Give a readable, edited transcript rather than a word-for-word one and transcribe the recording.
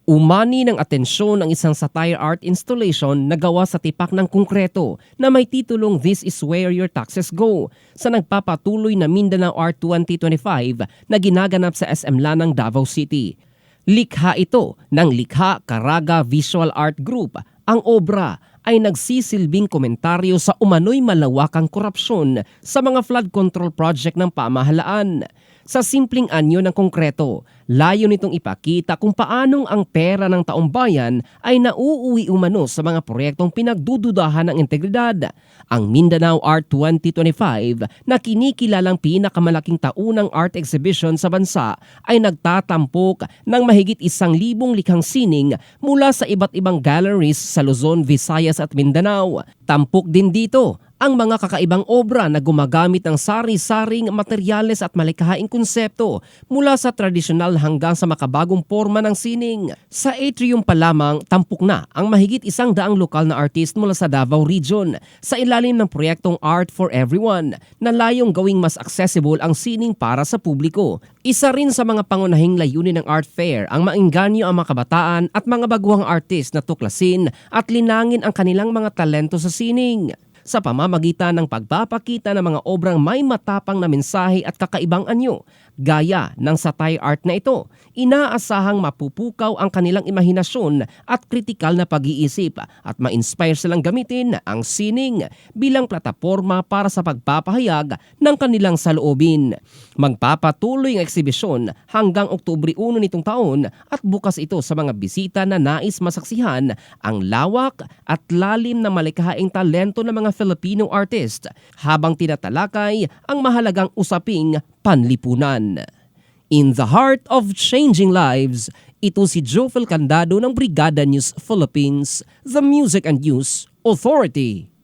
Umani ng atensyon ang isang satire art installation na gawa sa tipak ng konkreto na may titulong This is where your taxes go sa nagpapatuloy na Mindanao Art 2025 na ginaganap sa SM Lanang, Davao City. Likha ito ng Likha Caraga Visual Art Group. Ang obra ay nagsisilbing komentaryo sa umano'y malawakang korupsyon sa mga flood control project ng pamahalaan. Sa simpleng anyo ng konkreto, layo nitong ipakita kung paanong ang pera ng taong bayan ay nauuwi umano sa mga proyektong pinagdududahan ng integridad. Ang Mindanao Art 2025 na kinikilalang pinakamalaking taunang art exhibition sa bansa ay nagtatampok ng mahigit 1,000 likhang sining mula sa iba't ibang galleries sa Luzon, Visayas at Mindanao. Tampok din dito ang mga kakaibang obra na gumagamit ng sari-saring materyales at malikhaing konsepto mula sa tradisyonal hanggang sa makabagong forma ng sining. Sa atrium pa lamang, tampok na ang mahigit 100 lokal na artist mula sa Davao Region sa ilalim ng proyektong Art for Everyone na layong gawing mas accessible ang sining para sa publiko. Isa rin sa mga pangunahing layunin ng art fair ang maengganyo ang mga kabataan at mga baguhang artist na tuklasin at linangin ang kanilang mga talento sa sining. Sa pamamagitan ng pagpapakita ng mga obrang may matapang na mensahe at kakaibang anyo, gaya ng satire art na ito, inaasahang mapupukaw ang kanilang imahinasyon at kritikal na pag-iisip at ma-inspire silang gamitin ang sining bilang plataporma para sa pagpapahayag ng kanilang saloobin. Magpapatuloy ang eksibisyon hanggang Oktubre 1 nitong taon at bukas ito sa mga bisita na nais masaksihan ang lawak at lalim ng malikhaing talento ng mga Filipino artist habang tinatalakay ang mahalagang usaping panlipunan. In the heart of changing lives, ito si Jofel Candado ng Brigada News Philippines, the Music and News Authority.